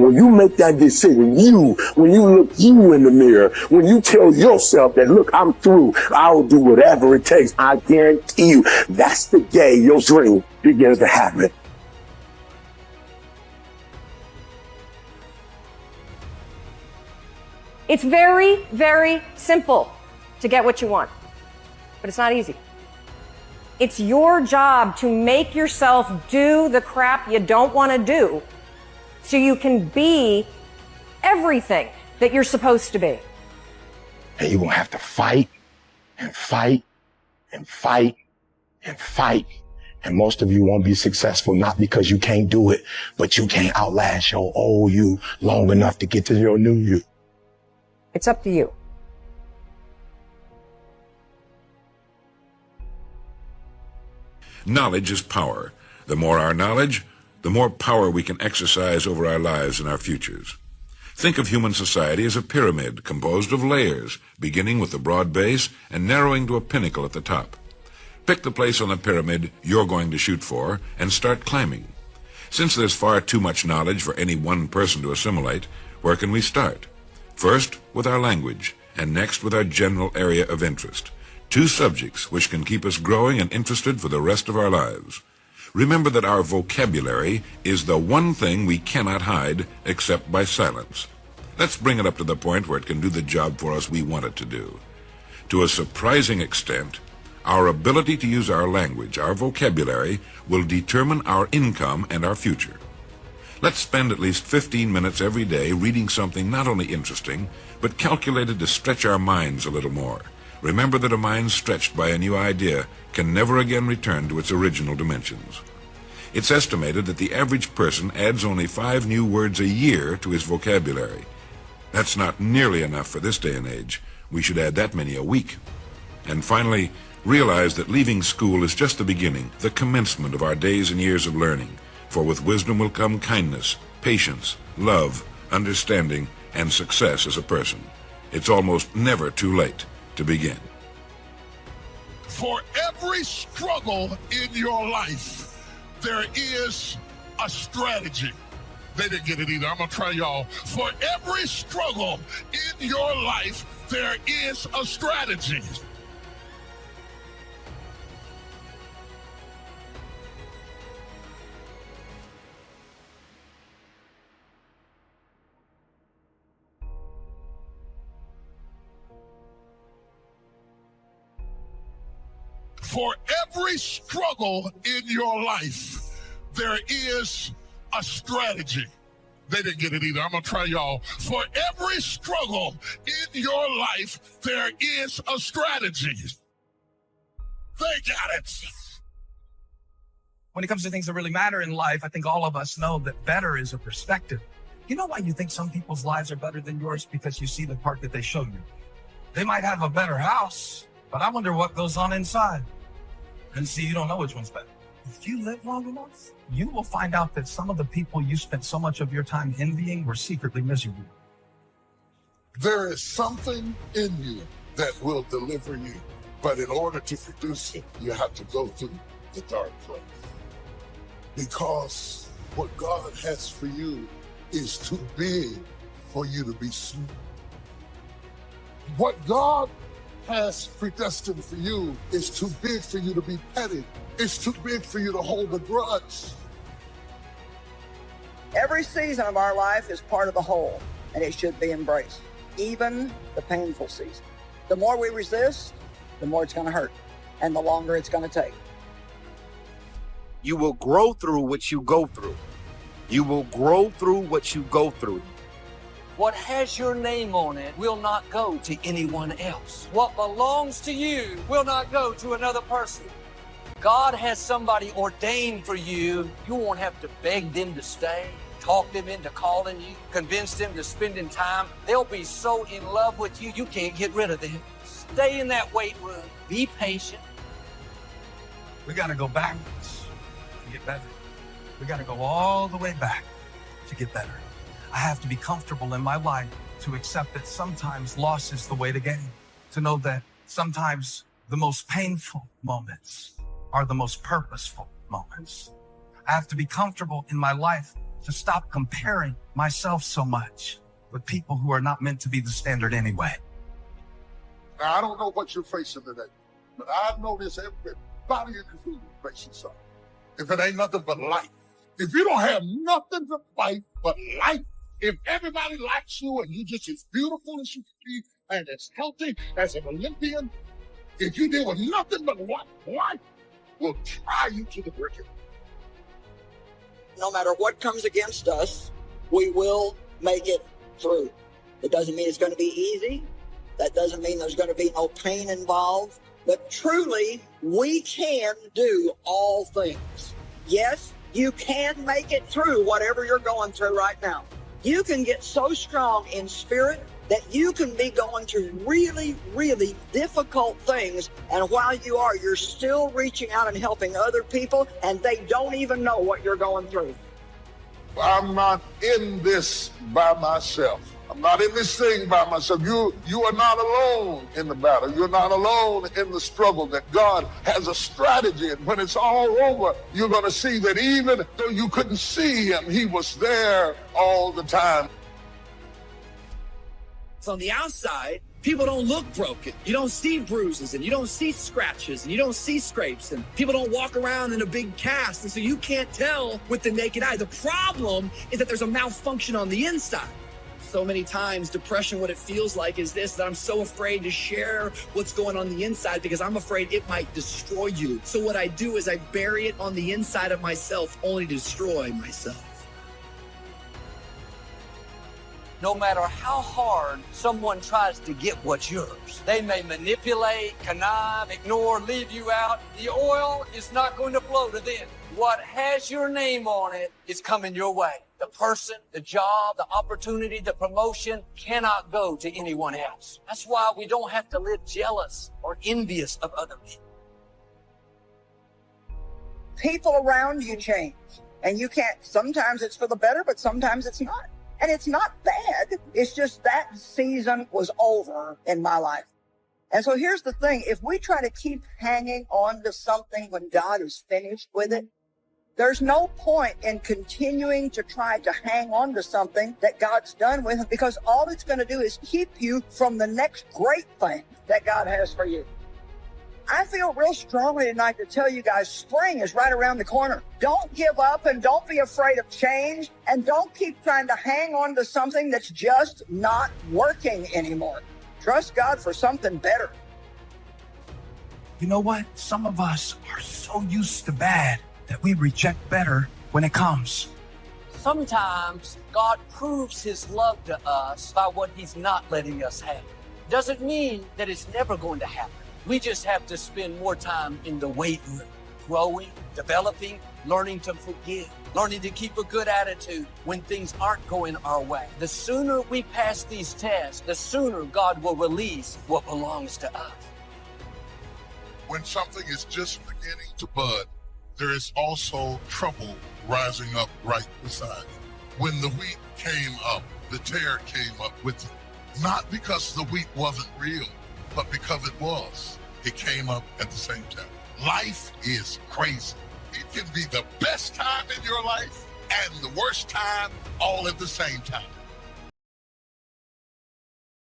when you make that decision, when you look you in the mirror, when you tell yourself that, look, I'm through, I'll do whatever it takes, I guarantee you, that's the day your dream begins to happen. It's very, very simple to get what you want, but it's not easy. It's your job to make yourself do the crap you don't want to do so you can be everything that you're supposed to be. And you're going to have to fight and fight and fight and fight. And most of you won't be successful, not because you can't do it, but you can't outlast your old you long enough to get to your new you. It's up to you. Knowledge is power. The more our knowledge, the more power we can exercise over our lives and our futures. Think of human society as a pyramid composed of layers, beginning with the broad base and narrowing to a pinnacle at the top. Pick the place on the pyramid you're going to shoot for and start climbing. Since there's far too much knowledge for any one person to assimilate, where can we start? First, with our language, and next with our general area of interest. Two subjects which can keep us growing and interested for the rest of our lives. Remember that our vocabulary is the one thing we cannot hide except by silence. Let's bring it up to the point where it can do the job for us we want it to do. To a surprising extent, our ability to use our language, our vocabulary, will determine our income and our future. Let's spend at least 15 minutes every day reading something not only interesting, but calculated to stretch our minds a little more. Remember that a mind stretched by a new idea can never again return to its original dimensions. It's estimated that the average person adds only 5 new words a year to his vocabulary. That's not nearly enough for this day and age. We should add that many a week. And finally, realize that leaving school is just the beginning, the commencement of our days and years of learning. For with wisdom will come kindness, patience, love, understanding, and success as a person. It's almost never too late to begin. For every struggle in your life, there is a strategy. They didn't get it either. I'm going to try y'all. For every struggle in your life, there is a strategy. For every struggle in your life, there is a strategy. They didn't get it either. I'm going to try y'all. For every struggle in your life, there is a strategy. They got it. When it comes to things that really matter in life, I think all of us know that better is a perspective. You know why you think some people's lives are better than yours? Because you see the part that they show you. They might have a better house, but I wonder what goes on inside. And see, you don't know which one's better. If you live long enough, you will find out that some of the people you spent so much of your time envying were secretly miserable. There is something in you that will deliver you, but in order to produce it, you have to go through the dark place. Because what God has for you is too big for you to be small. What God has predestined for you is too big for you to be petty. It's too big for you to hold a grudge. Every season of our life is part of the whole, and it should be embraced, even the painful season. The more we resist, the more it's going to hurt, and the longer it's going to take. You will grow through what you go through. You will grow through what you go through. What has your name on it will not go to anyone else. What belongs to you will not go to another person. God has somebody ordained for you. You won't have to beg them to stay, talk them into calling you, convince them to spending time. They'll be so in love with you, you can't get rid of them. Stay in that weight room. Be patient. We got to go backwards to get better. We got to go all the way back to get better. I have to be comfortable in my life to accept that sometimes loss is the way to gain, to know that sometimes the most painful moments are the most purposeful moments. I have to be comfortable in my life to stop comparing myself so much with people who are not meant to be the standard anyway. Now, I don't know what you're facing today, but I know this, everybody in this room is facing something. If it ain't nothing but life, if you don't have nothing to fight but life, if everybody likes you and you just as beautiful as you can be and as healthy as an Olympian, if you deal with nothing but life will try you to the brick. No matter what comes against us, we will make it through. It doesn't mean it's going to be easy. That doesn't mean there's going to be no pain involved. But truly, we can do all things. Yes, you can make it through whatever you're going through right now. You can get so strong in spirit that you can be going through really, really difficult things. And while you are, you're still reaching out and helping other people, and they don't even know what you're going through. I'm not in this by myself. I'm not in this thing by myself. You are not alone in the battle. You're not alone in the struggle, that God has a strategy. And when it's all over, you're going to see that even though you couldn't see him, he was there all the time. So on the outside, people don't look broken. You don't see bruises, and you don't see scratches, and you don't see scrapes, and people don't walk around in a big cast, and so you can't tell with the naked eye. The problem is that there's a malfunction on the inside. So many times, depression, what it feels like is this, that I'm so afraid to share what's going on the inside because I'm afraid it might destroy you. So what I do is I bury it on the inside of myself, only to destroy myself. No matter how hard someone tries to get what's yours, they may manipulate, connive, ignore, leave you out. The oil is not going to flow to them. What has your name on it is coming your way. The person, the job, the opportunity, the promotion cannot go to anyone else. That's why we don't have to live jealous or envious of other people. People around you change, and you can't, sometimes it's for the better, but sometimes it's not. And it's not bad. It's just that season was over in my life. And so here's the thing. If we try to keep hanging on to something when God is finished with it, there's no point in continuing to try to hang on to something that God's done with, because all it's going to do is keep you from the next great thing that God has for you. I feel real strongly tonight to tell you guys, spring is right around the corner. Don't give up, and don't be afraid of change, and don't keep trying to hang on to something that's just not working anymore. Trust God for something better. You know what? Some of us are so used to bad that we reject better when it comes. Sometimes God proves his love to us by what he's not letting us have. Doesn't mean that it's never going to happen. We just have to spend more time in the weight room, growing, developing, learning to forgive, learning to keep a good attitude when things aren't going our way. The sooner we pass these tests, the sooner God will release what belongs to us. When something is just beginning to bud, there is also trouble rising up right beside it. When the wheat came up, the tear came up with it. Not because the wheat wasn't real, but because it was. It came up at the same time. Life is crazy. It can be the best time in your life and the worst time all at the same time.